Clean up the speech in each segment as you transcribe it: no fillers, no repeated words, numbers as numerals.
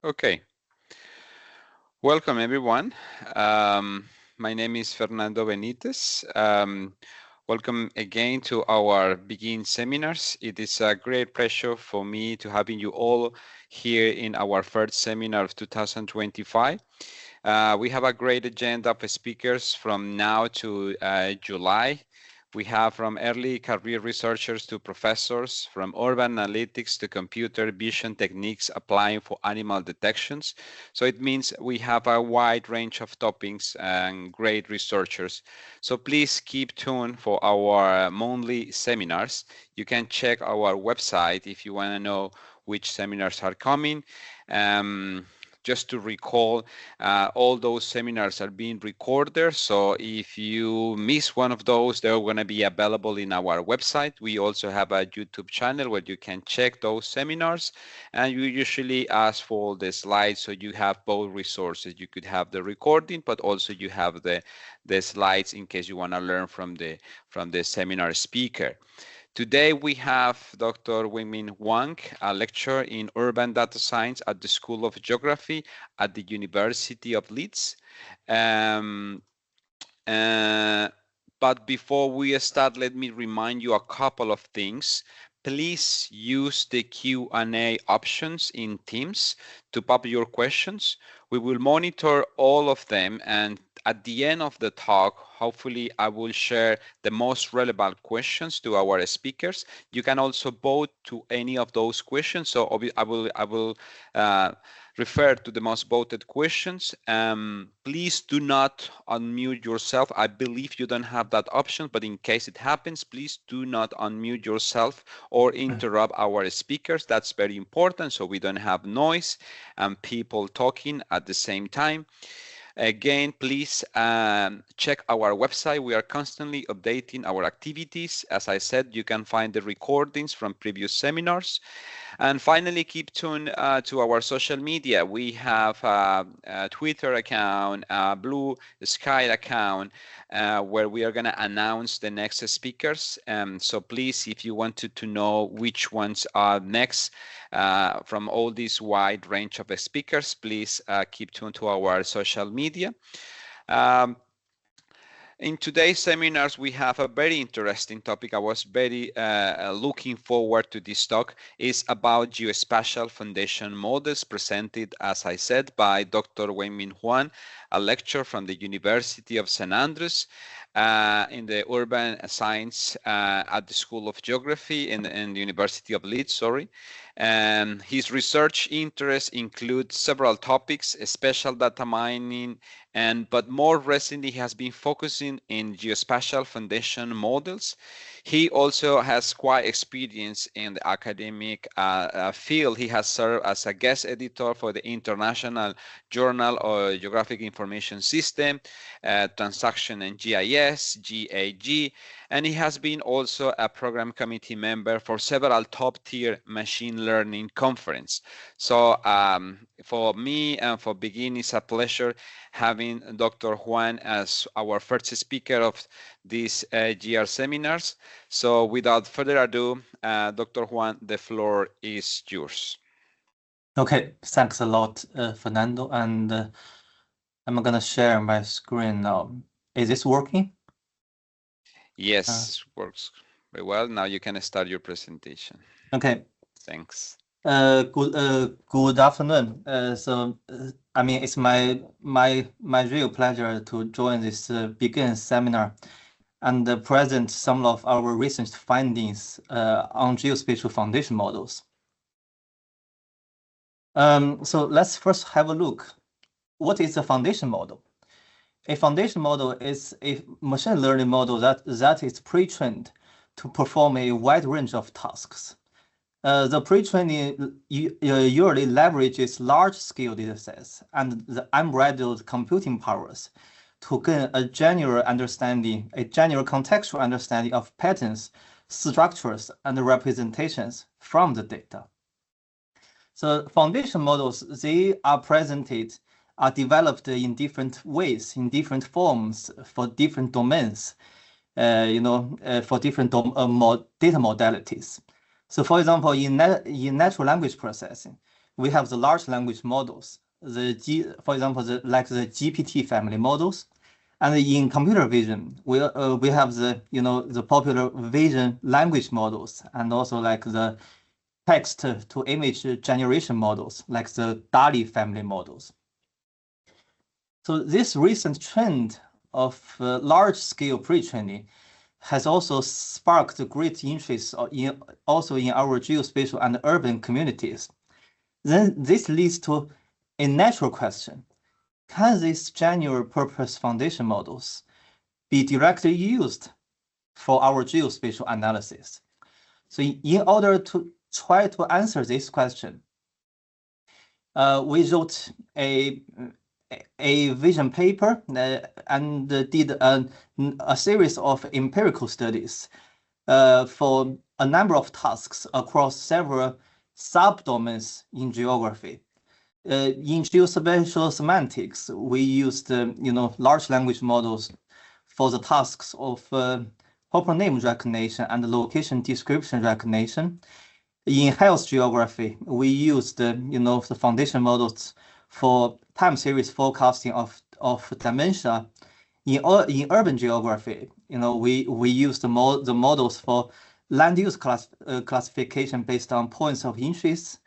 Okay, welcome everyone. My name is Fernando Benitez. Welcome again to our Begin seminars. It is a great pleasure for me to having you all here in our first seminar of 2025. We have a great agenda of speakers from now to July. We have from early career researchers to professors, from urban analytics to computer vision techniques applying for animal detections. So it means we have a wide range of topics and great researchers. So please keep tuned for our monthly seminars. You can check our website if you want to know which seminars are coming. Just to recall, all those seminars are being recorded. So if you miss one of those, they're going to be available in our website. We also have a YouTube channel where you can check those seminars. And we usually ask for the slides so you have both resources. You could have the recording, but also you have the slides in case you want to learn from the seminar speaker. Today we have Dr. Weiming Huang, a lecturer in urban data science at the School of Geography at the University of Leeds. But before we start, let me remind you a couple of things. Please use the Q&A options in Teams to pop your questions. We will monitor all of them, and at the end of the talk, hopefully I will share the most relevant questions to our speakers. You can also vote to any of those questions. So I will refer to the most voted questions. Please do not unmute yourself. I believe you don't have that option, but in case it happens, please do not unmute yourself or interrupt our speakers. That's very important so we don't have noise and people talking at the same time. Again, please check our website. We are constantly updating our activities. As I said, you can find the recordings from previous seminars. And finally, keep tuned to our social media. We have a Twitter account, a Blue Sky account, where we are going to announce the next speakers. So please, if you wanted to know which ones are next from all this wide range of speakers, please keep tuned to our social media. In today's seminars, we have a very interesting topic. I was very looking forward to this talk. It's about geospatial foundation models presented, as I said, by Dr. Weiming Huang, a lecturer from the University of St. Andrews in the urban science at the School of Geography in the University of Leeds, sorry. And his research interests include several topics, spatial data mining, but more recently he has been focusing in geospatial foundation models. He also has quite experience in the academic field. He has served as a guest editor for the International Journal of Geographic Information System, Transaction and GIS, GAG, and he has been also a program committee member for several top-tier machine learning conferences. So for me and for Begin, it's a pleasure having Dr. Huang as our first speaker of these GR seminars. So without further ado, Dr. Huang, the floor is yours. Okay, thanks a lot, Fernando. And I'm going to share my screen now. Is this working? Yes, works very well. Now you can start your presentation. Okay. Thanks. Good afternoon. I mean, it's my real pleasure to join this Begin seminar and present some of our recent findings on geospatial foundation models. So let's first have a look. What is a foundation model? A foundation model is a machine learning model that is pre-trained to perform a wide range of tasks. The pre-training usually leverages large-scale datasets and the unbridled computing powers to gain a general contextual understanding of patterns, structures, and representations from the data. So foundation models, they are developed in different ways, in different forms, for different domains, for different data modalities. So for example, in natural language processing, we have the large language models, for example, like the GPT family models. And in computer vision, we have the popular vision language models, and also like the text to image generation models, like the DALL-E family models. So this recent trend of large scale pre-training has also sparked great interest also in our geospatial and urban communities. Then this leads to a natural question: can these general purpose foundation models be directly used for our geospatial analysis? So in order to try to answer this question, we wrote a vision paper and did a series of empirical studies for a number of tasks across several subdomains in geography. In geospatial semantics, we used large language models for the tasks of proper name recognition and location description recognition. In health geography, we used the foundation models for time series forecasting of dementia. In urban geography, we used the models for land use classification based on points of interest,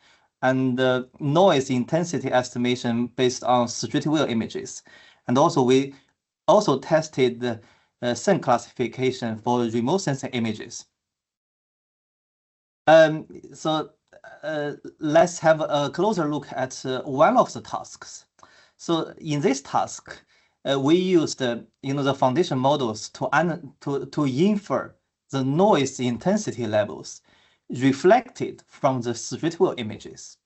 and noise intensity estimation based on street view images. And also we also tested the scene classification for remote sensing images. So let's have a closer look at one of the tasks. So in this task, we used the foundation models to infer the noise intensity levels reflected from the street view images.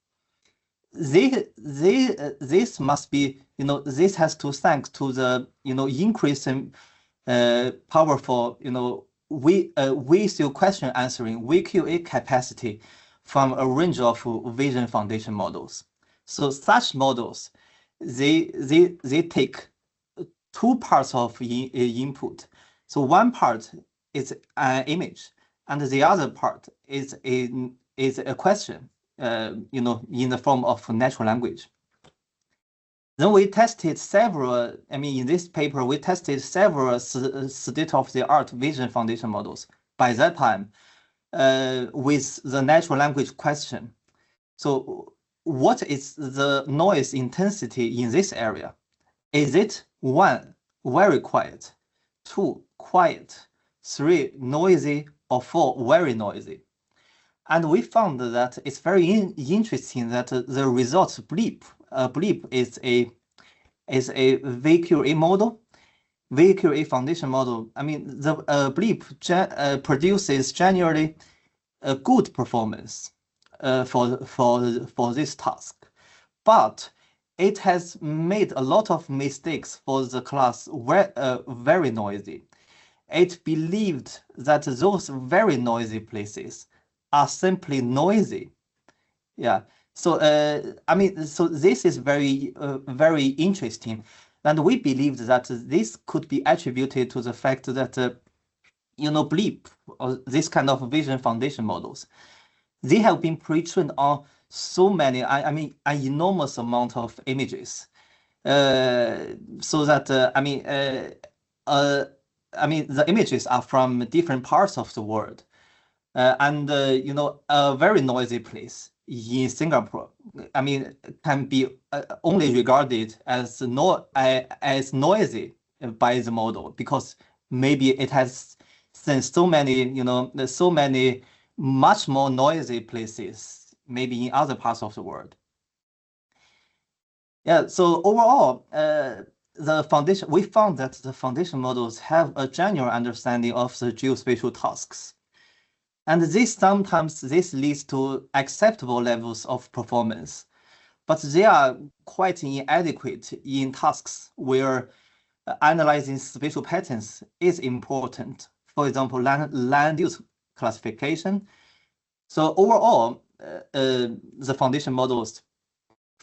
This must be this has to thanks to the increasing powerful visual question answering VQA capacity from a range of vision foundation models. So such models, they take two parts of input. So one part is an image, and the other part is a question, in the form of natural language. Then we tested several, in this paper, we tested several state-of-the-art vision foundation models by that time with the natural language question. So what is the noise intensity in this area? Is it 1, very quiet, 2, quiet, 3, noisy, or 4, very noisy? And we found that it's very interesting that the results bleep. Bleep is a VQA model, VQA foundation model. The bleep produces generally a good performance for this task, but it has made a lot of mistakes for the class very noisy. It believed that those very noisy places are simply noisy. Yeah. So so this is very interesting, and we believe that this could be attributed to the fact that bleep or this kind of vision foundation models, they have been pre-trained on so many, an enormous amount of images, so that the images are from different parts of the world. And a very noisy place in Singapore, can be only regarded as noisy by the model, because maybe it has seen so many much more noisy places, maybe in other parts of the world. Yeah. So overall, we found that the foundation models have a general understanding of the geospatial tasks. And sometimes this leads to acceptable levels of performance, but they are quite inadequate in tasks where analyzing spatial patterns is important. For example, land use classification. So overall, the foundation models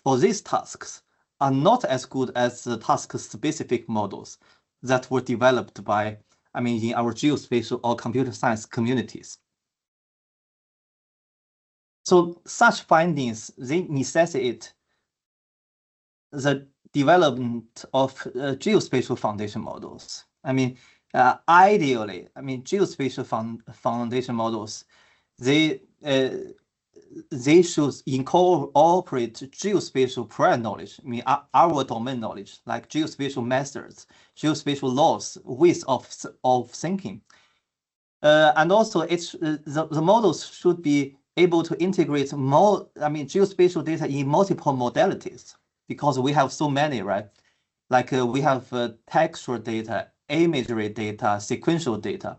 for these tasks are not as good as the task-specific models that were developed by, in our geospatial or computer science communities. So such findings, they necessitate the development of geospatial foundation models. Ideally, geospatial foundation models, they should incorporate geospatial prior knowledge, our domain knowledge, like geospatial methods, geospatial laws, ways of thinking. And also, the models should be able to integrate geospatial data in multiple modalities, because we have so many, right? Like we have textual data, imagery data, sequential data.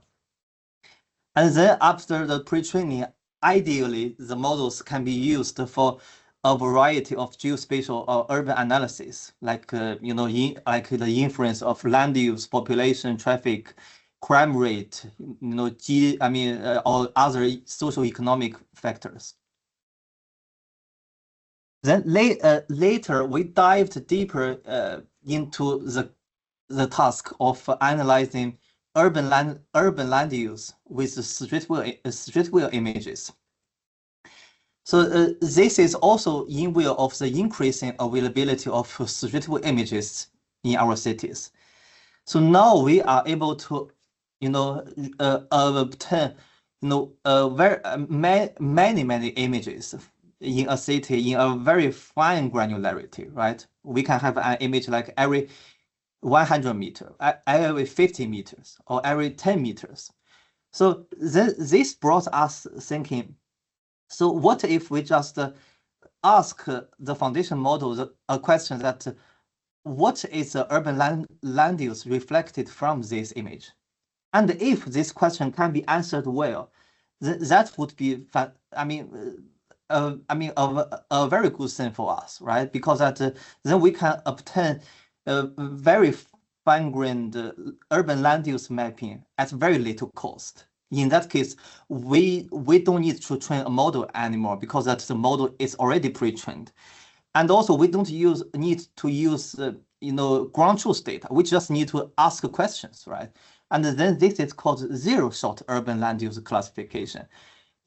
And then after the pre-training, ideally, the models can be used for a variety of geospatial or urban analysis, like the inference of land use, population, traffic, crime rate, or other socio-economic factors. Then later, we dived deeper into the task of analyzing urban land use with street view images. So this is also in view of the increasing availability of street view images in our cities. So now we are able to, obtain, many images in a city in a very fine granularity, right? We can have an image like every 100 meters, every 50 meters, or every 10 meters. So this brought us thinking, so what if we just ask the foundation model a question that, what is the urban land use reflected from this image? And if this question can be answered well, that would be, a very good thing for us, right? Because then we can obtain a very fine-grained urban land use mapping at very little cost. In that case, we don't need to train a model anymore, because that the model is already pre-trained. And also, we don't need to use ground truth data. We just need to ask questions, right? And then this is called zero-shot urban land use classification.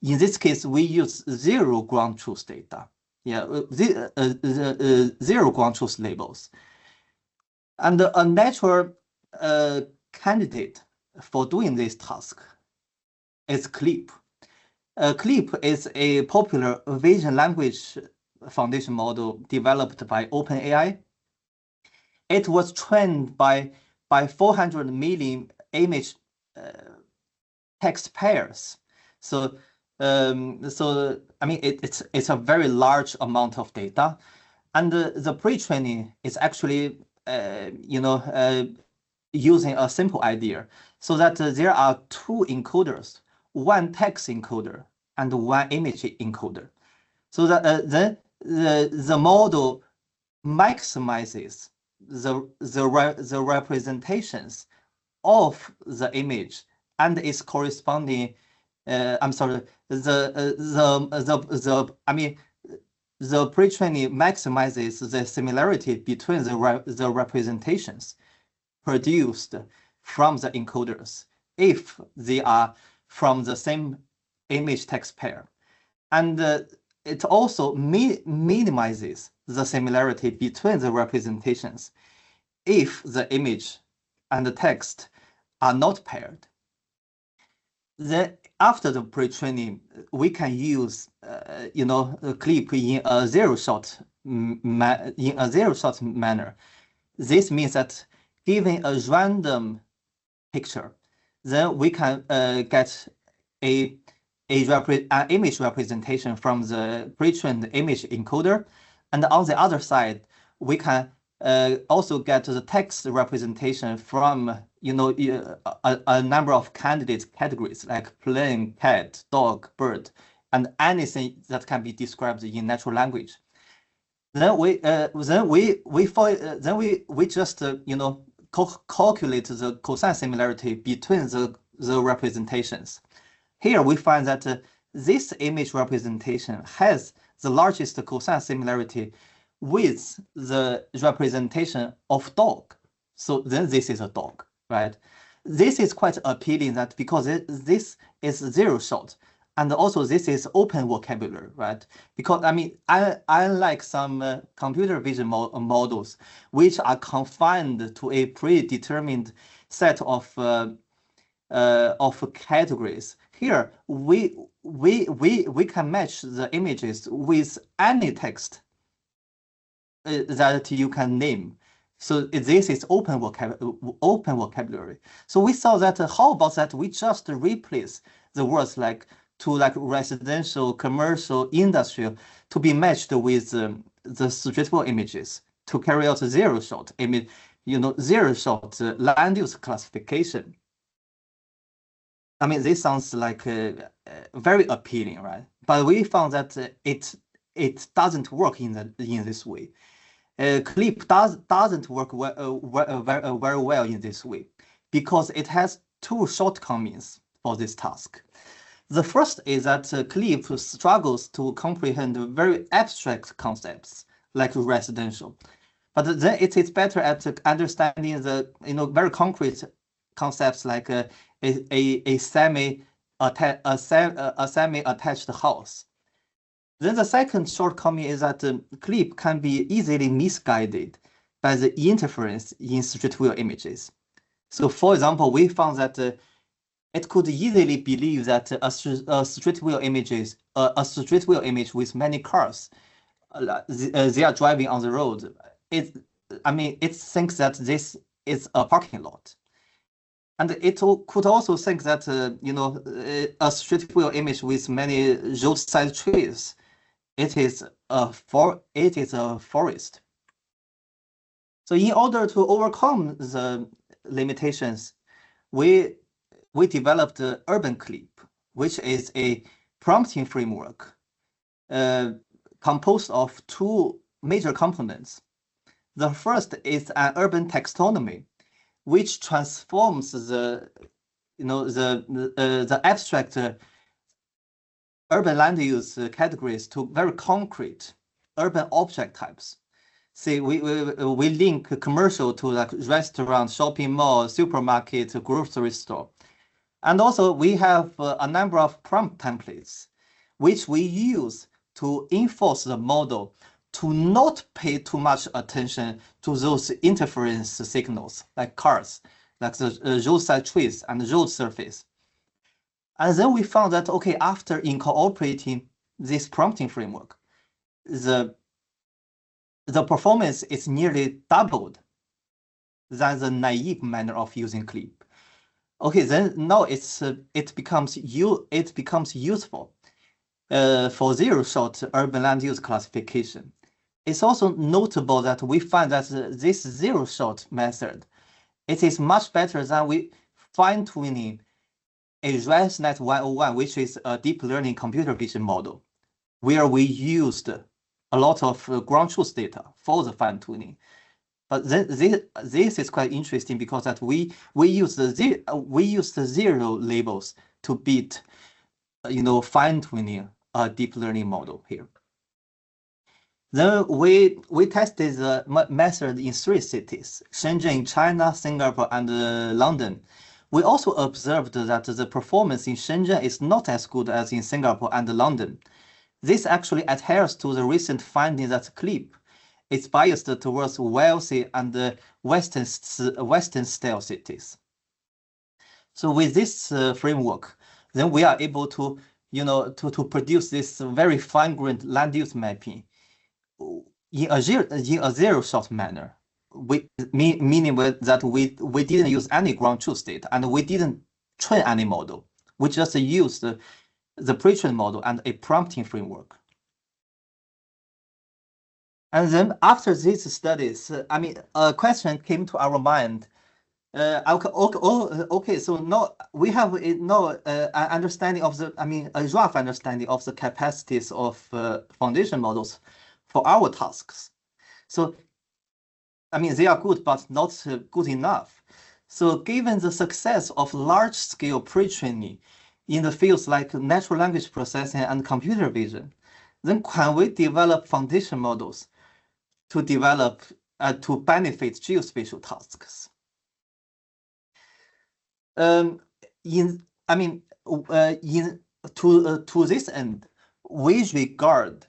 In this case, we use zero ground truth data. Zero ground truth labels. And a natural candidate for doing this task is CLIP. CLIP is a popular vision language foundation model developed by OpenAI. It was trained by 400 million image text pairs. So it's a very large amount of data, and the pre-training is actually using a simple idea, so that there are two encoders, one text encoder and one image encoder, so that then the model maximizes the representations of the image and its corresponding. The pre-training maximizes the similarity between the representations produced from the encoders if they are from the same image text pair. And it also minimizes the similarity between the representations if the image and the text are not paired. Then after the pre-training, we can use CLIP in a zero-shot manner. This means that given a random picture, then we can get an image representation from the pre-trained image encoder, and on the other side, we can also get the text representation from a number of candidate categories like plane, cat, dog, bird, and anything that can be described in natural language. Then we just calculate the cosine similarity between the representations. Here we find that this image representation has the largest cosine similarity with the representation of dog. So then this is a dog, right? This is quite appealing, that because this is zero shot, And also this is open vocabulary, right? Because I mean, I like some computer vision models which are confined to a predetermined set of categories. Here, we can match the images with any text that you can name. So this is open vocabulary. So we saw that how about that we just replace the words like residential, commercial, industrial to be matched with the street view images to carry out zero shot image, zero shot land use classification. I mean, this sounds like very appealing, right? But we found that it doesn't work in this way. Clip doesn't work very well in this way because it has two shortcomings for this task. The first is that Clip struggles to comprehend very abstract concepts like residential, but then it is better at understanding the very concrete concepts like a semi-attached house. Then the second shortcoming is that the clip can be easily misguided by the interference in street view images. So for example, we found that it could easily believe that a street view image with many cars, they are driving on the road. It thinks that this is a parking lot. And it could also think that a street view image with many roadside trees, it is a forest. So in order to overcome the limitations, we developed Urban Clip, which is a prompting framework composed of two major components. The first is an urban taxonomy, which transforms the abstract urban land use categories to very concrete urban object types. See, we link commercial to like restaurant, shopping mall, supermarket, grocery store. And also we have a number of prompt templates, which we use to enforce the model to not pay too much attention to those interference signals like cars, like the roadside trees and road surface. And then we found that, okay, after incorporating this prompting framework, the performance is nearly doubled than the naive manner of using Clip. Okay, then now it becomes useful for zero-shot urban land use classification. It's also notable that we find that this zero-shot method, it is much better than we fine-tuning a ResNet 101, which is a deep learning computer vision model, where we used a lot of ground truth data for the fine-tuning. But then this is quite interesting because that we use the zero labels to beat fine-tuning a deep learning model here. Then we tested the method in 3 cities: Shenzhen in China, Singapore, and London. We also observed that the performance in Shenzhen is not as good as in Singapore and London. This actually adheres to the recent finding that Clip is biased towards wealthy and Western style cities. So with this framework, then we are able to to produce this very fine-grained land use mapping in a zero-shot manner. Meaning that we didn't use any ground truth data and we didn't train any model. We just used the pre-trained model and a prompting framework. And then after these studies, a question came to our mind. Okay, so now we have an understanding of a rough understanding of the capacities of foundation models for our tasks. So, they are good, but not good enough. So given the success of large-scale pre-training in the fields like natural language processing and computer vision, then can we develop foundation models to benefit geospatial tasks? In to this end, we regard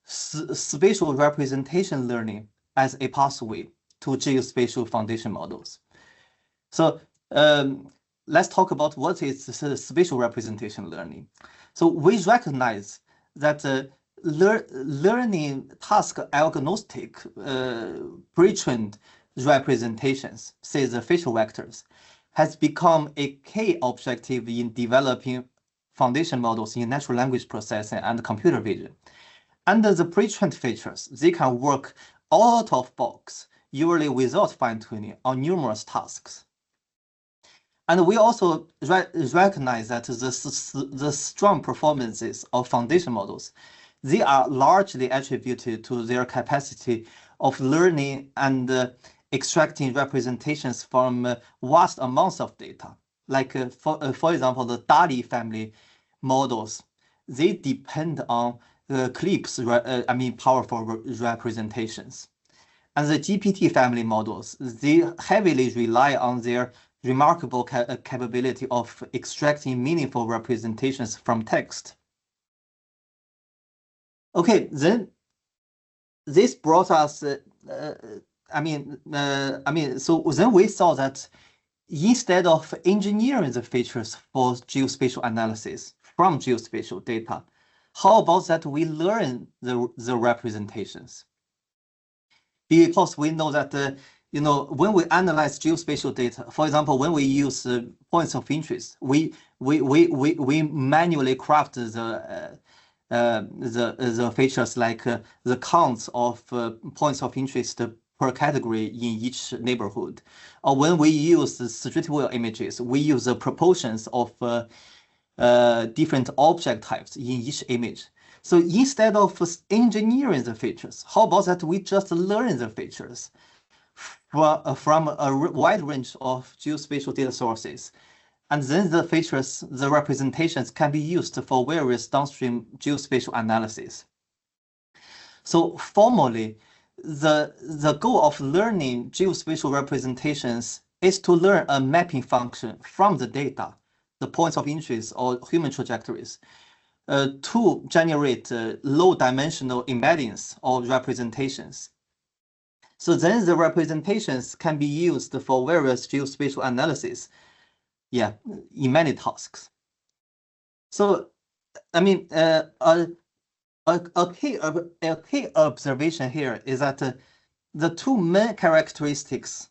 spatial representation learning as a pathway to geospatial foundation models. So let's talk about what is spatial representation learning. So we recognize that learning task agnostic pre-trained representations, say the facial vectors, has become a key objective in developing foundation models in natural language processing and computer vision. Under the pre-trained features, they can work out of box, usually without fine-tuning, on numerous tasks. And we also recognize that the strong performances of foundation models, they are largely attributed to their capacity of learning and extracting representations from vast amounts of data. Like, for example, the DALI family models, they depend on powerful representations. And the GPT family models, they heavily rely on their remarkable capability of extracting meaningful representations from text. Okay, then this brought us, so then we saw that instead of engineering the features for geospatial analysis from geospatial data, how about that we learn the representations? Because we know that when we analyze geospatial data, for example, when we use points of interest, we manually craft the features like the counts of points of interest per category in each neighborhood. Or when we use the street view images, we use the proportions of different object types in each image. So instead of engineering the features, how about that we just learn the features from a wide range of geospatial data sources. And then the features, the representations can be used for various downstream geospatial analysis. So formally, the goal of learning geospatial representations is to learn a mapping function from the data, the points of interest or human trajectories, to generate low-dimensional embeddings or representations. So then the representations can be used for various geospatial analysis, in many tasks. So, a key observation here is that the two main characteristics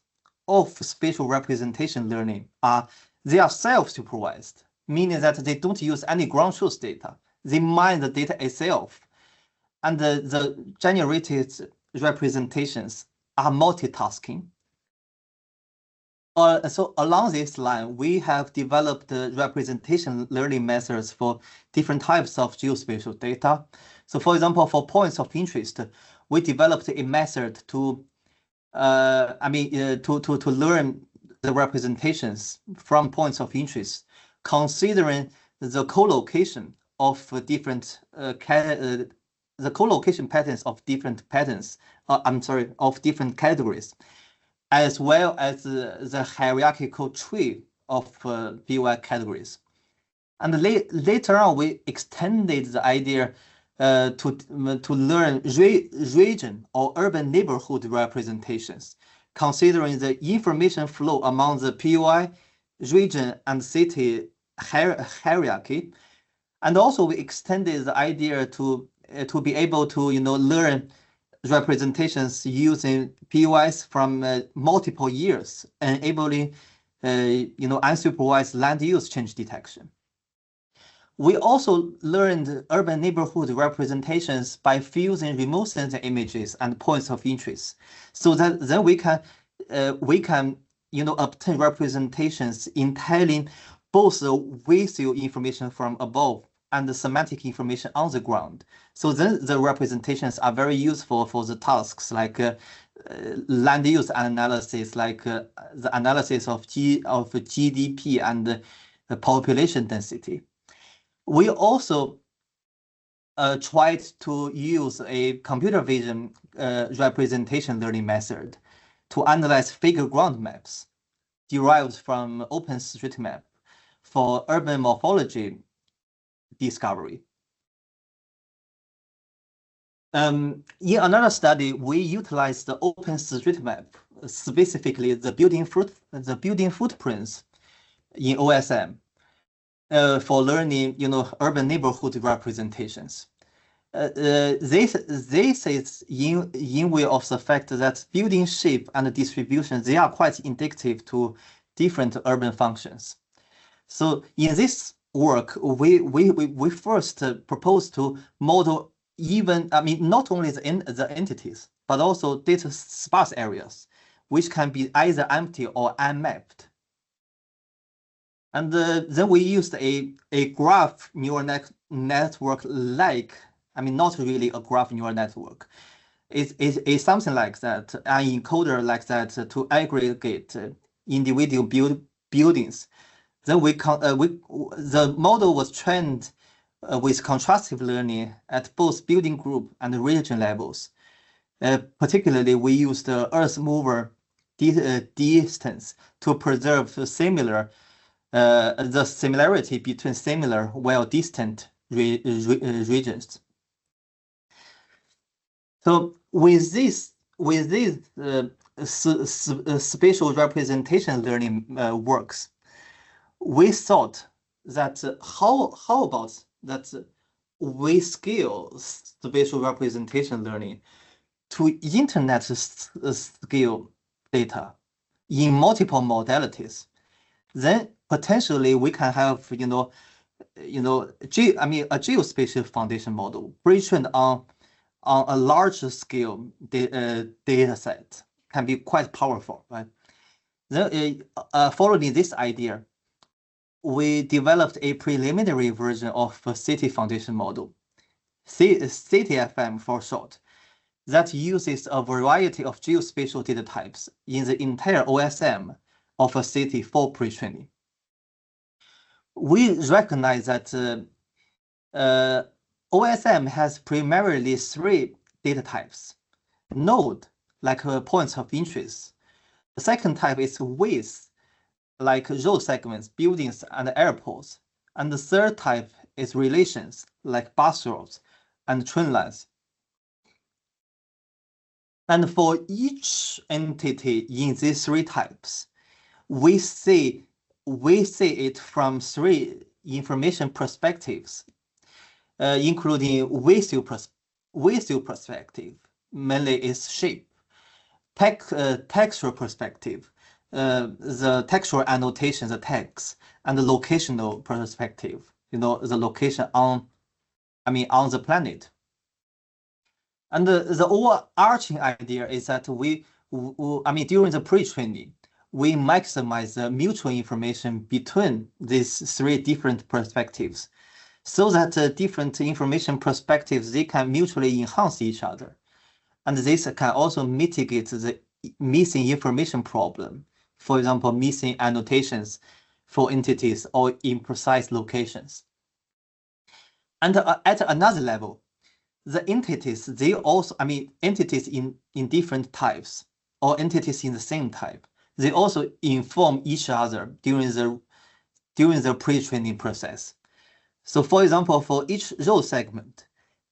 of spatial representation learning are they are self-supervised, meaning that they don't use any ground truth data. They mine the data itself. And the generated representations are multitasking. So along this line, we have developed representation learning methods for different types of geospatial data. So for example, for points of interest, we developed a method to learn the representations from points of interest, considering the co-location of different the co-location patterns of different different categories, as well as the hierarchical tree of BY categories. And later on, we extended the idea to learn region or urban neighborhood representations, considering the information flow among the PUI, region, and city hierarchy. And also we extended the idea to be able to learn representations using PUIs from multiple years, enabling unsupervised land use change detection. We also learned urban neighborhood representations by fusing remote sensing images and points of interest, so that then we can obtain representations entailing both the visual information from above and the semantic information on the ground. So then the representations are very useful for the tasks like land use analysis, like the analysis of GDP and population density. We also tried to use a computer vision representation learning method to analyze figure ground maps derived from OpenStreetMap for urban morphology discovery. In another study, we utilized the OpenStreetMap, specifically the building footprints in OSM, for learning, urban neighborhood representations. This is in view of the fact that building shape and distribution, they are quite indicative to different urban functions. So in this work, we first proposed to model not only the entities, but also data sparse areas, which can be either empty or unmapped. And then we used a graph neural network like, not really a graph neural network. It's something like that, an encoder like that to aggregate individual buildings. Then the model was trained with contrastive learning at both building group and region levels. Particularly, we used the Earth mover distance to preserve the similarity between similar while distant regions. So with this spatial representation learning works, we thought that how about that we scale spatial representation learning to internet scale data in multiple modalities. Then potentially we can have a geospatial foundation model pre-trained on a large scale data set can be quite powerful, right? Then following this idea, we developed a preliminary version of a city foundation model, CityFM for short, that uses a variety of geospatial data types in the entire OSM of a city for pre-training. We recognize that OSM has primarily 3 data types. Node, like points of interest. The second type is width, like road segments, buildings, and airports. And the third type is relations, like bus routes and train lines. And for each entity in these 3 types, we see it from 3 information perspectives, including visual perspective, mainly is shape, textual perspective, the textual annotation, the text, and the locational perspective, the location on the planet. And the overarching idea is that during the pre-training, we maximize the mutual information between these 3 different perspectives, so that different information perspectives, they can mutually enhance each other. And this can also mitigate the missing information problem. For example, missing annotations for entities or imprecise locations. And at another level, the entities, they also, entities in different types or entities in the same type, they also inform each other during the pre-training process. So for example, for each road segment,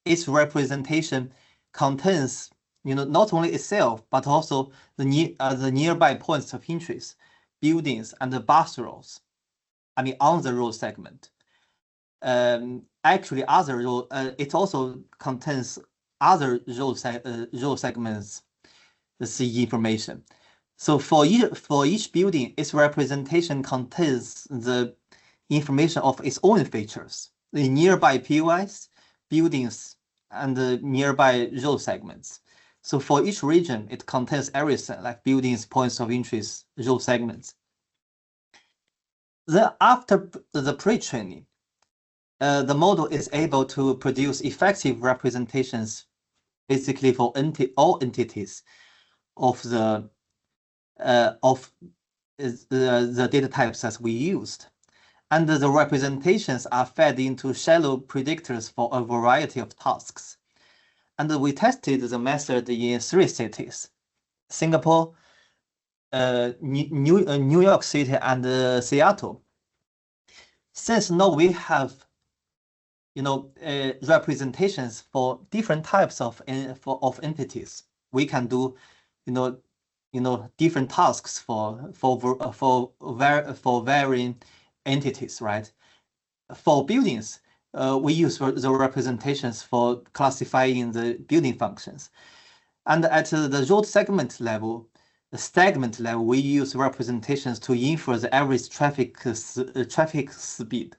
its representation contains, not only itself, but also the nearby points of interest, buildings, and the bus routes, on the road segment. Actually, it also contains other road segments, the information. So for each building, its representation contains the information of its own features, the nearby POIs, buildings, and the nearby road segments. So for each region, it contains everything like buildings, points of interest, road segments. Then after the pre-training, the model is able to produce effective representations, basically for all entities of the data types that we used. And the representations are fed into shallow predictors for a variety of tasks. And we tested the method in 3 cities: Singapore, New York City, and Seattle. Since now we have representations for different types of entities. We can do, different tasks for varying entities, right? For buildings, we use the representations for classifying the building functions. And at the road segment level, we use representations to infer the average traffic speed.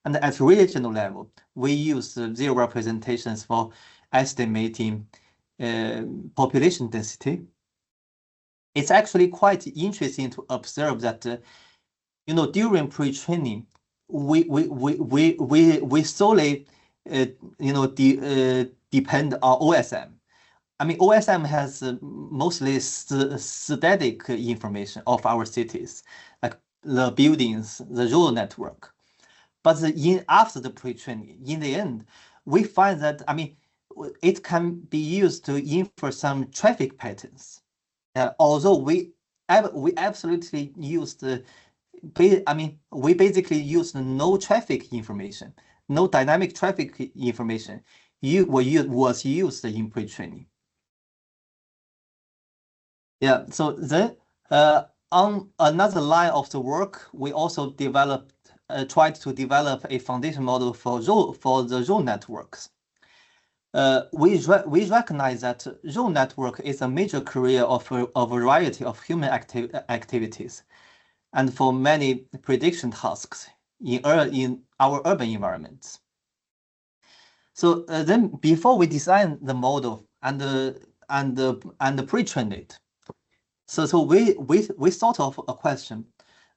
And at regional level, we use zero representations for estimating population density. It's actually quite interesting to observe that, during pre-training, we solely, depend on OSM. I mean, OSM has mostly static information of our cities, like the buildings, the road network. But after the pre-training, in the end, we find that, I mean, it can be used to infer some traffic patterns. Although we absolutely used, we basically used no traffic information, no dynamic traffic information. Was used in pre-training. Yeah. So then, on another line of the work, we also tried to develop a foundation model for the road networks. We recognize that road network is a major carrier of a variety of human activities, and for many prediction tasks in our urban environments. So then, before we design the model and pre-train it, so we thought of a question: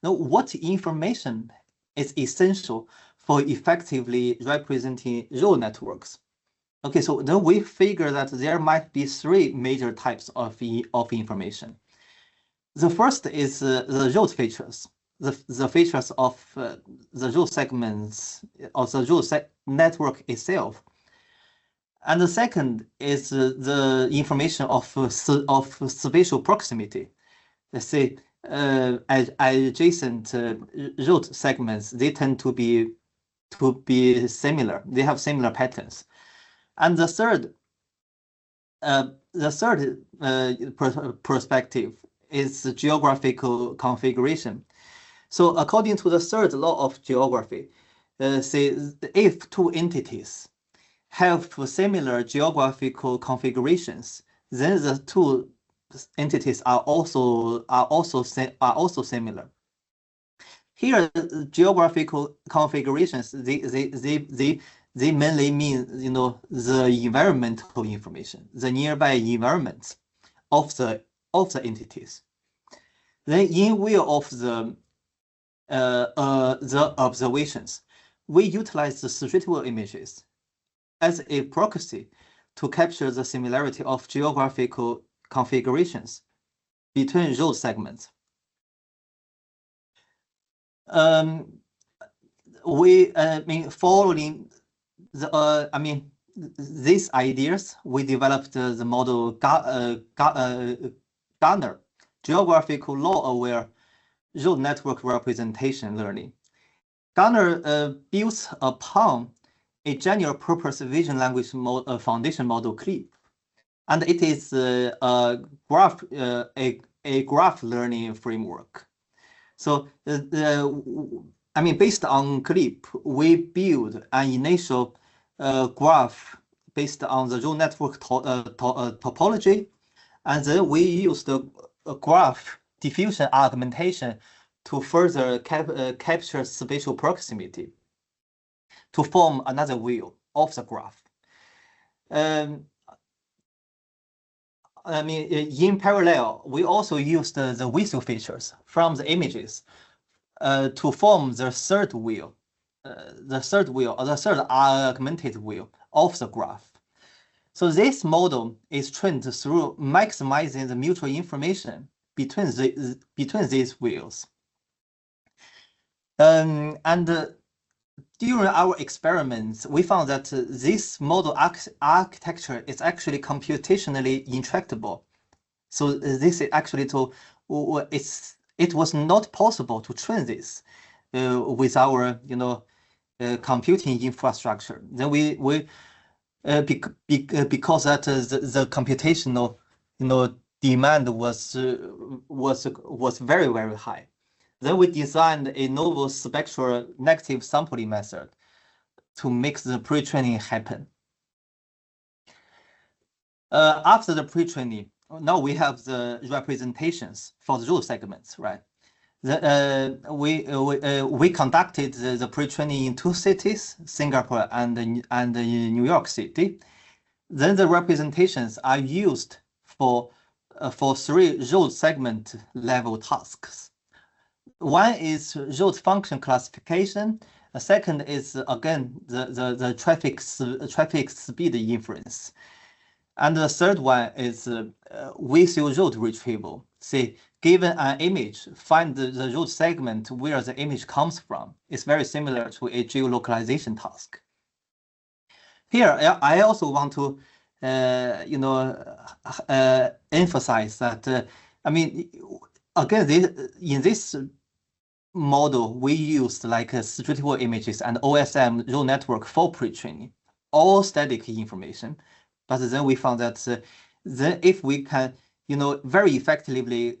what information is essential for effectively representing road networks? Okay, so then we figure that there might be three major types of information. The first is the road features, the features of the road segments of the road network itself. And the second is the information of spatial proximity. Let's say adjacent road segments, they tend to be similar. They have similar patterns. And the third perspective is the geographical configuration. So according to the third law of geography, say if two entities have similar geographical configurations, then the two entities are also similar. Here, geographical configurations, they mainly mean, the environmental information, the nearby environments of the entities. Then, in view of the observations, we utilize the street-view images as a proxy to capture the similarity of geographical configurations between road segments. Following these ideas, we developed the model Garner, geographical law-aware road network representation learning. Garner builds upon a general-purpose vision language foundation model CLIP, and it is a graph learning framework. So based on CLIP, we build an initial graph based on the road network topology, and then we use the graph diffusion augmentation to further capture spatial proximity to form another view of the graph. In parallel, we also used the visual features from the images to form the third wheel, the third augmented wheel of the graph. So this model is trained through maximizing the mutual information between these wheels. During our experiments, we found that this model architecture is actually computationally intractable. So this is actually it was not possible to train this with our computing infrastructure. Then because that the computational demand was very, very high. Then we designed a novel spectral negative sampling method to make the pre-training happen. After the pre-training, now we have the representations for the road segments, right? We conducted the pre-training in 2 cities, Singapore and New York City. Then the representations are used for 3 road segment level tasks. One is road function classification. The second is again the traffic speed inference. And the third one is visual road retrieval. Say, given an image, find the road segment where the image comes from. It's very similar to a geolocalization task. Here, I also want to, emphasize that, I mean, again, in this model, we used like street view images and OSM road network for pre-training, all static information. But then we found that then if we can, very effectively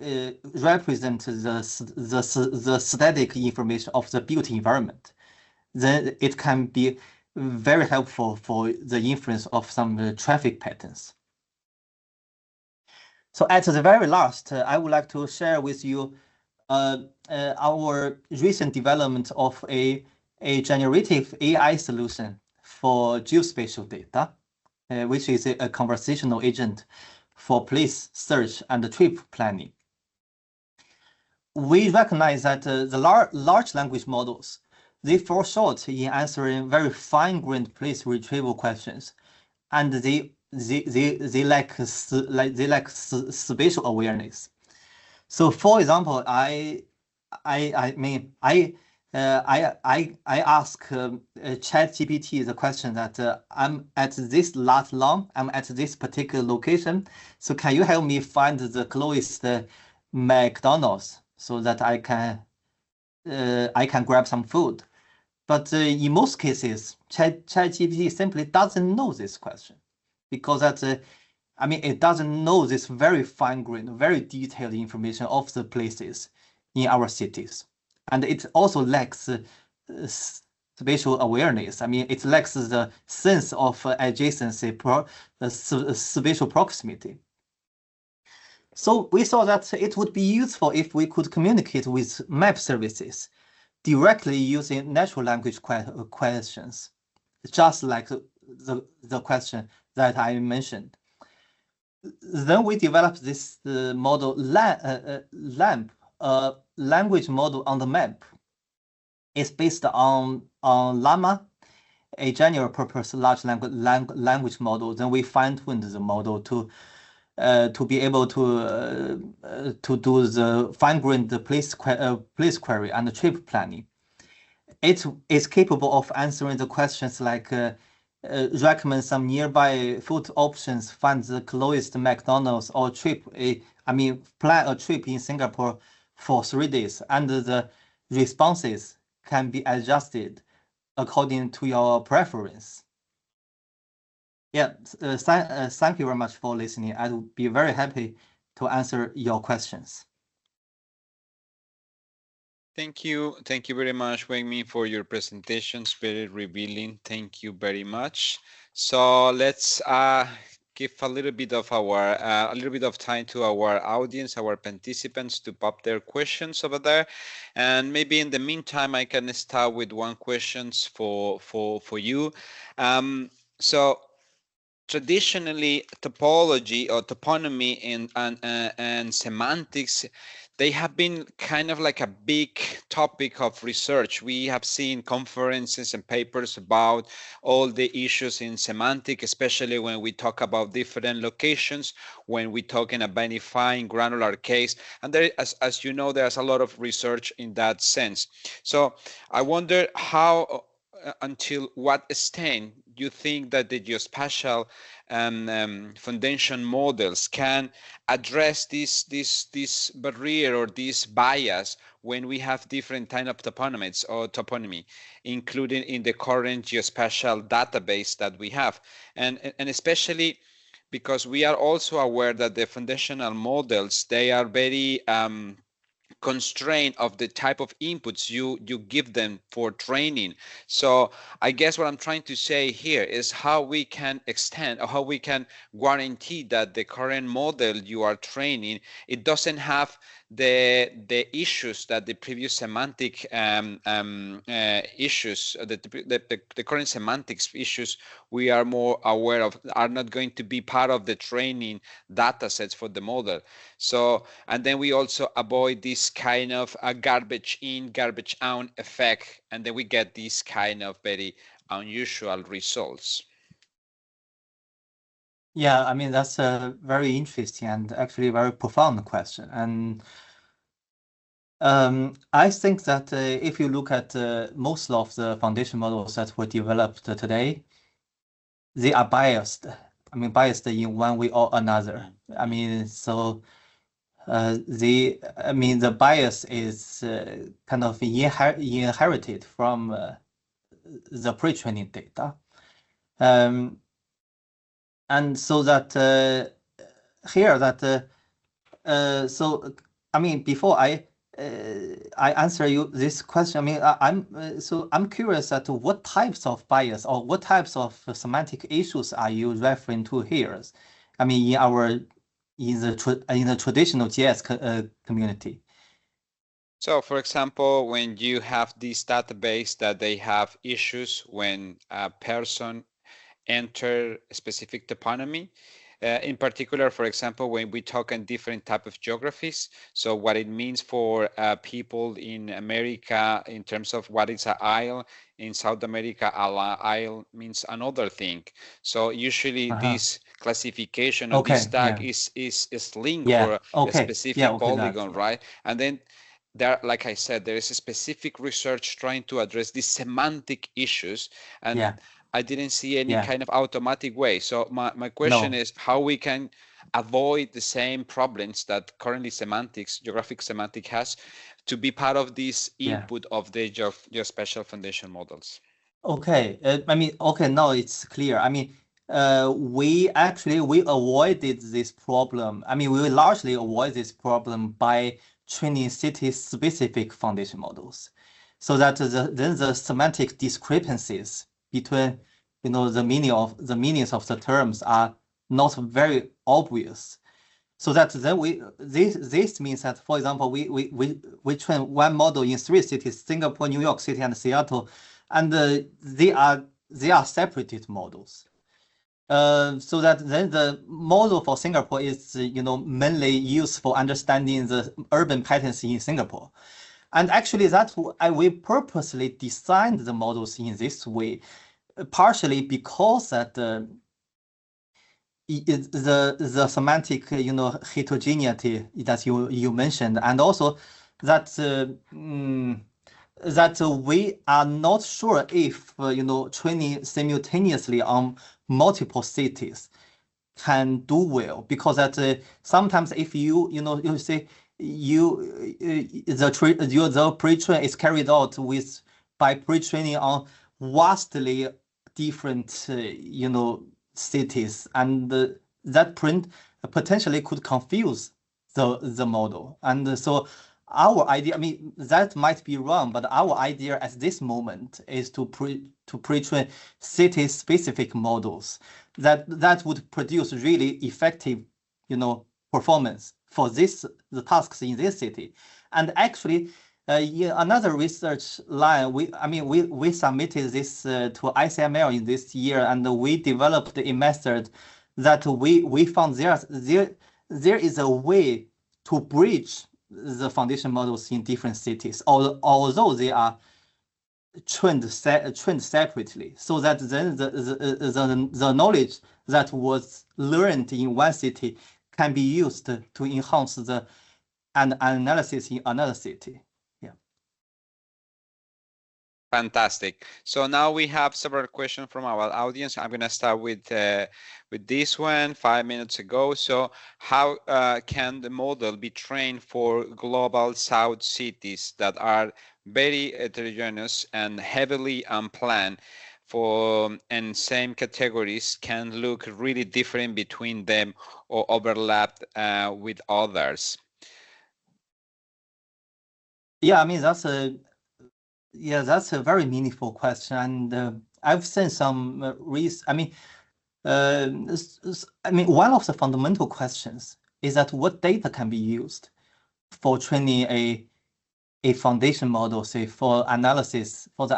represent the static information of the built environment, then it can be very helpful for the inference of some traffic patterns. So at the very last, I would like to share with you our recent development of a generative AI solution for geospatial data, which is a conversational agent for place search and trip planning. We recognize that the large language models, they fall short in answering very fine-grained place retrieval questions, and they lack spatial awareness. So, for example, I ask ChatGPT the question that I'm at this lat long, I'm at this particular location. So can you help me find the closest McDonald's so that I can grab some food? But in most cases, ChatGPT simply doesn't know this question because it doesn't know this very fine-grained, very detailed information of the places in our cities. And it also lacks spatial awareness. It lacks the sense of adjacency, spatial proximity. So we saw that it would be useful if we could communicate with map services directly using natural language questions, just like the question that I mentioned. Then we developed this model LAMP, language model on the map. It's based on Llama, a general purpose large language model. Then we fine-tuned the model to be able to do the fine-grained place query and trip planning. It is capable of answering the questions like recommend some nearby food options, find the closest McDonald's, or plan a trip in Singapore for 3 days, and the responses can be adjusted according to your preference. Yeah, thank you very much for listening. I would be very happy to answer your questions. Thank you very much, Weiming, for your presentations. Very revealing. Thank you very much. So let's give a little bit of time to our audience, our participants, to pop their questions over there. And maybe in the meantime, I can start with one questions for you. So traditionally, topology or toponymy and semantics, they have been kind of like a big topic of research. We have seen conferences and papers about all the issues in semantic, especially when we talk about different locations, when we talk in identifying granular case. And there, as you know, there's a lot of research in that sense. So I wonder how, until what extent you think that the geospatial foundation models can address this barrier or this bias when we have different kind of toponymies or toponymy, including in the current geospatial database that we have, and especially because we are also aware that the foundational models, they are very constraint of the type of inputs you give them for training. So I guess what I'm trying to say here is how we can extend or how we can guarantee that the current model you are training, it doesn't have the issues that the previous semantic issues, the current semantics issues we are more aware of are not going to be part of the training data sets for the model. So, and then we also avoid this kind of a garbage in, garbage out effect, and then we get these kind of very unusual results. Yeah, I mean, that's a very interesting and actually very profound question. And I think that if you look at most of the foundation models that were developed today, they are biased. I mean, biased in one way or another. I mean, so the bias is kind of inherited from the pre-training data. And so that here that so I mean, before I answer you this question, I mean, I'm curious at what types of bias or what types of semantic issues are you referring to here? I mean, in the traditional GS community. So, for example, when you have this database that they have issues when a person enter a specific toponymy. In particular, for example, when we talk in different type of geographies, so what it means for people in America in terms of what is an isle, in South America, isle means another thing. So usually this classification of this tag is linked for a specific polygon, right? And then there, like I said, there is a specific research trying to address these semantic issues, and I didn't see any kind of automatic way. So my question is how we can avoid the same problems that currently semantics, geographic semantic has to be part of this input of the geospatial foundation models. Okay, I mean, okay, now it's clear. I mean, we avoided this problem. I mean, we largely avoid this problem by training city-specific foundation models, so that then the semantic discrepancies between the meanings of the terms are not very obvious. So that then this means that, for example, we train one model in 3 cities: Singapore, New York City, and Seattle, and they are separated models. So that then the model for Singapore is mainly used for understanding the urban patterns in Singapore. And actually we purposely designed the models in this way, partially because that the semantic heterogeneity that you mentioned, and also that that we are not sure if training simultaneously on multiple cities can do well, because that sometimes if you say the pre-train is carried out by pre-training on vastly different cities, and that print potentially could confuse the model. And so our idea, I mean, that might be wrong, but our idea at this moment is to pre-train city-specific models that would produce really effective, performance for the tasks in this city. And actually, another research line, we submitted this to ICML in this year, and we developed a method that we found there is a way to bridge the foundation models in different cities, although they are trained separately, so that then the knowledge that was learned in one city can be used to enhance the analysis in another city. Fantastic. So now we have several questions from our audience. I'm going to start with this one 5 minutes ago. So how can the model be trained for global south cities that are very heterogeneous and heavily unplanned for and same categories can look really different between them or overlap with others? Yeah, I mean that's a very meaningful question, and I've seen some one of the fundamental questions is that what data can be used for training a foundation model, say for the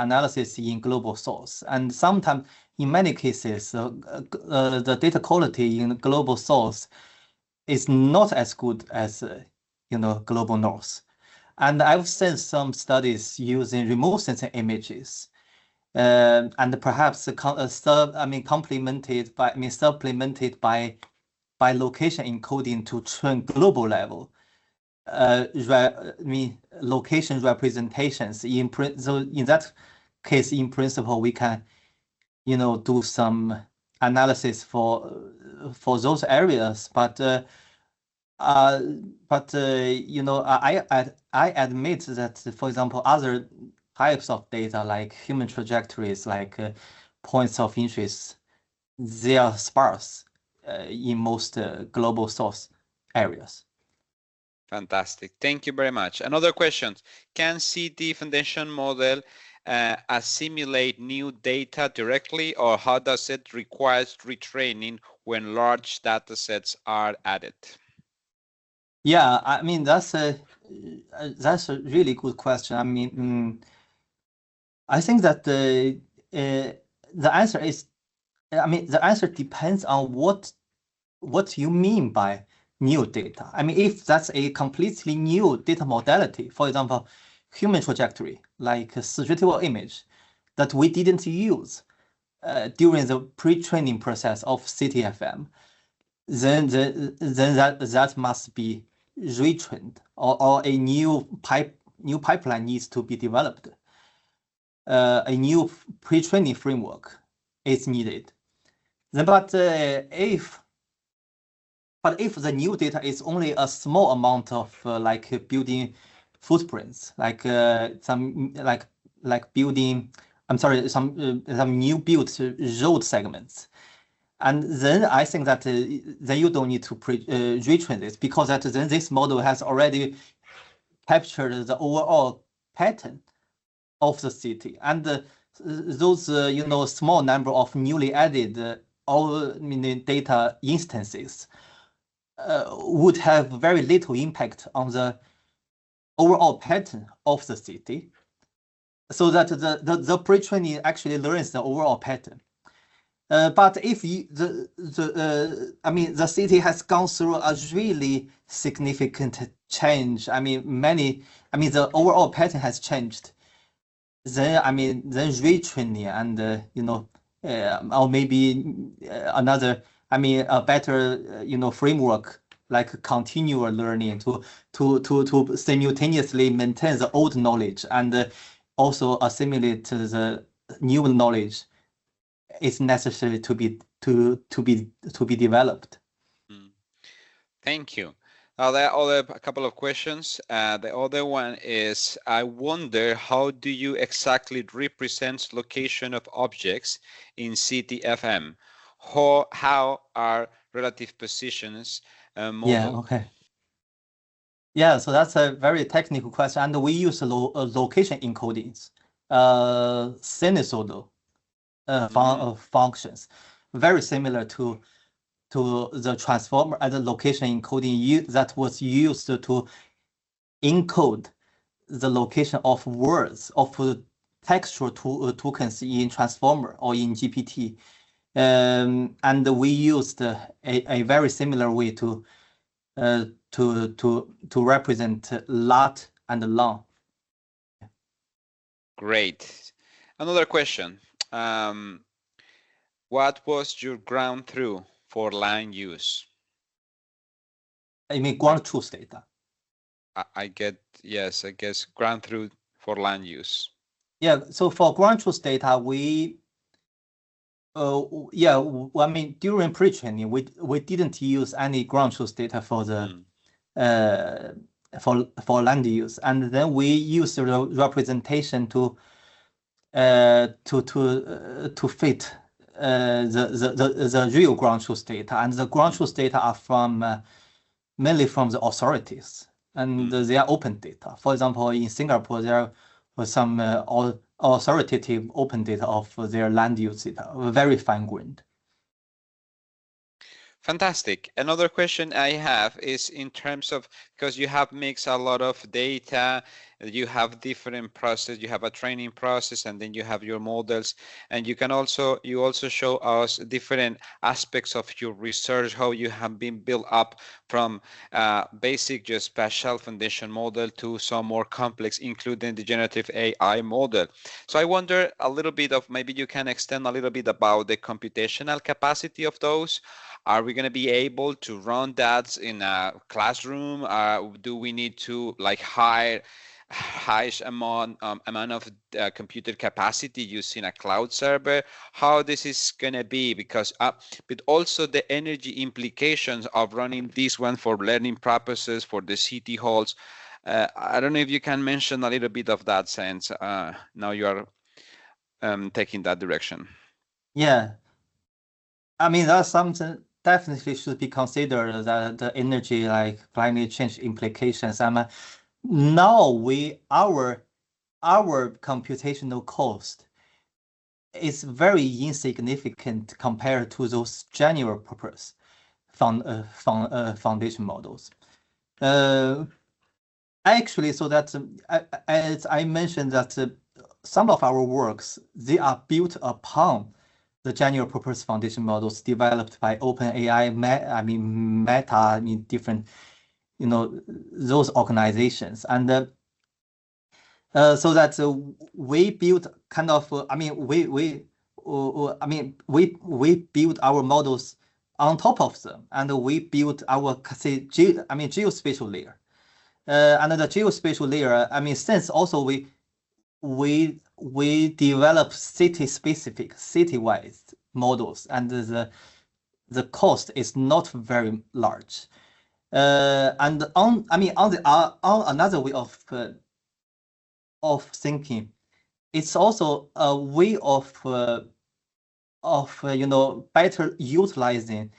analysis in global source. And sometimes, in many cases, the data quality in the global source is not as good as global north. And I've seen some studies using remote sensing images, and perhaps supplemented by location encoding to train global level. Location representations. So in that case, in principle, we can, do some analysis for those areas. I admit that, for example, other types of data like human trajectories, like points of interest, they are sparse in most global source areas. Fantastic. Thank you very much. Another question. Can CT foundation model assimilate new data directly, or how does it require retraining when large data sets are added? Yeah, I mean that's a really good question. I think that the answer is, the answer depends on what you mean by new data. I mean, if that's a completely new data modality, for example, human trajectory, like a streetable image that we didn't use during the pre-training process of CTFM, then that must be retrained, or a new pipeline needs to be developed. A new pre-training framework is needed. Then, if the new data is only a small amount of like building footprints, like some like building, I'm sorry, some new built road segments, and then I think that then you don't need to retrain this, because then this model has already captured the overall pattern of the city, and those small number of newly added data instances would have very little impact on the overall pattern of the city, so that the pre-training actually learns the overall pattern. But if the city has gone through a really significant change, the overall pattern has changed, then retraining and or maybe another, a better framework like continual learning to simultaneously maintain the old knowledge and also assimilate the new knowledge is necessary to be developed. Thank you. Now there are a couple of questions. The other one is, I wonder, how do you exactly represent location of objects in CTFM? How are relative positions Yeah, modeled? okay. Yeah, so that's a very technical question, and we use location encodings, sinusoidal functions, very similar to the transformer and the location encoding that was used to encode the location of words of textual tokens in transformer or in GPT, and we used a very similar way to represent lat and long. Great. Another question. What was your ground truth for land use? I mean, ground truth data. I guess ground truth for land use. Yeah, so for ground truth data, we I mean during pre-training we didn't use any ground truth data for the for land use, and then we use the representation to fit the real ground truth data, and the ground truth data are from mainly from the authorities, and they are open data. For example, in Singapore, there was some authoritative open data of their land use data, very fine-grained. Fantastic. Another question I have is in terms of, because you have mixed a lot of data, you have different process, you have a training process, and then you have your models, and you also show us different aspects of your research, how you have been built up from basic geospatial foundation model to some more complex, including the generative AI model. So I wonder a little bit of, maybe you can extend a little bit about the computational capacity of those. Are we going to be able to run that in a classroom? Do we need to like hire highest amount of computer capacity using a cloud server? How this is going to be? Because but also the energy implications of running this one for learning purposes for the city halls. I don't know if you can mention a little bit of that sense. Now you are taking that direction. Yeah, I mean that's something definitely should be considered, that the energy like climate change implications. Now our computational cost is very insignificant compared to those general purpose foundation models. Actually, so that as I mentioned that some of our works, they are built upon the general purpose foundation models developed by OpenAI, Meta, I mean different, those organizations, and so that we build kind of, we build our models on top of them, and we build our geospatial layer. And the geospatial layer, since also we develop city-specific, city-wise models, and the cost is not very large. And on another way of thinking, it's also a way of better utilizing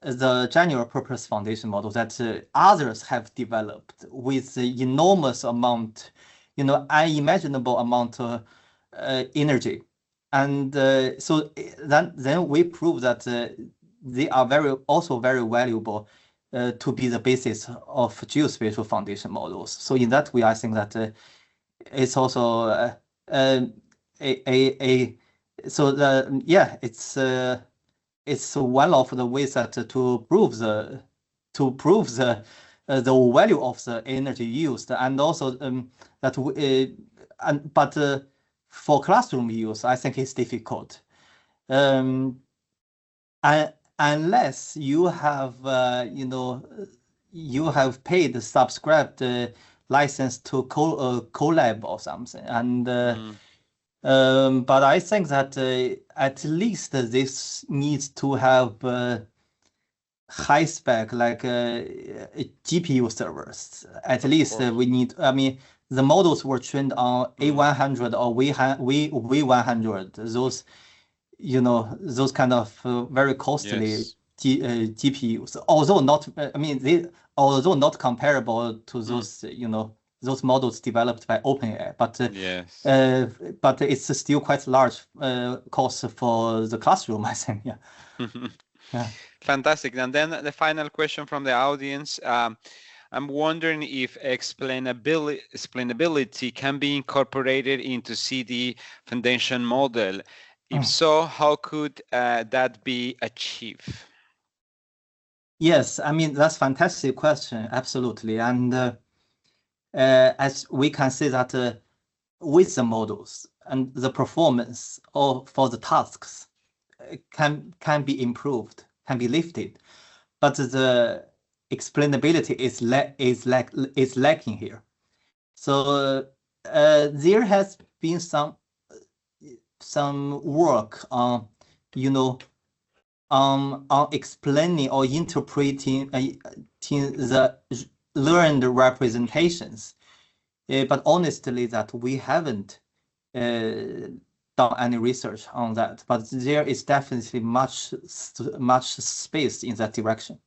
the general purpose foundation model that others have developed with the enormous amount, unimaginable amount of energy. And so then we prove that they are also very valuable to be the basis of geospatial foundation models. So in that way, I think that it's also it's one of the ways that to prove the value of the energy used, and also but for classroom use, I think it's difficult, unless you have you have paid subscribed license to Colab or something, and but I think that at least this needs to have high spec like GPU servers. At least we need. I mean, the models were trained on A100 or V100. Those, those kind of very costly GPUs. Although not, although not comparable to those, those models developed by OpenAI, but it's still quite large cost for the classroom, I think. Yeah. Yeah. Fantastic. And then the final question from the audience. I'm wondering if explainability can be incorporated into CD foundation model. If so, how could that be achieved? Yes, that's a fantastic question. Absolutely. And as we can see that with the models and the performance for the tasks can be improved, can be lifted, but the explainability is lacking here. So there has been some some work on, on explaining or interpreting the learned representations. But honestly, that we haven't done any research on that. But there is definitely much space in that direction.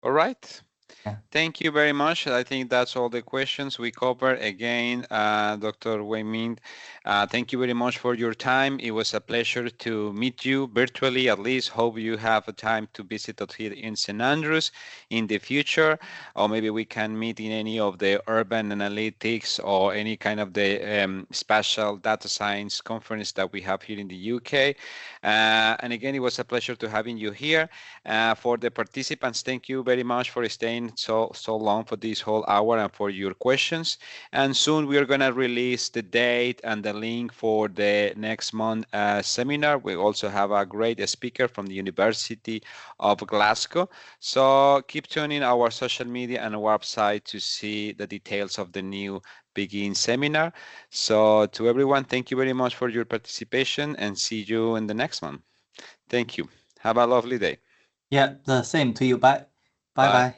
All right. Yeah. Thank you very much. I think that's all the questions we covered. Again, Dr. Weiming, thank you very much for your time. It was a pleasure to meet you virtually, at least. Hope you have a time to visit us here in St. Andrews in the future, or maybe we can meet in any of the urban analytics or any kind of the spatial data science conference that we have here in the UK. And again, it was a pleasure to having you here. For the participants, thank you very much for staying so long for this whole hour and for your questions. And soon we are going to release the date and the link for the next month seminar. We also have a great speaker from the University of Glasgow. So keep tuning our social media and website to see the details of the new Begin seminar. So to everyone, thank you very much for your participation and see you in the next one. Thank you. Have a lovely day. Yeah, the same to you. Bye. Bye Bye. bye.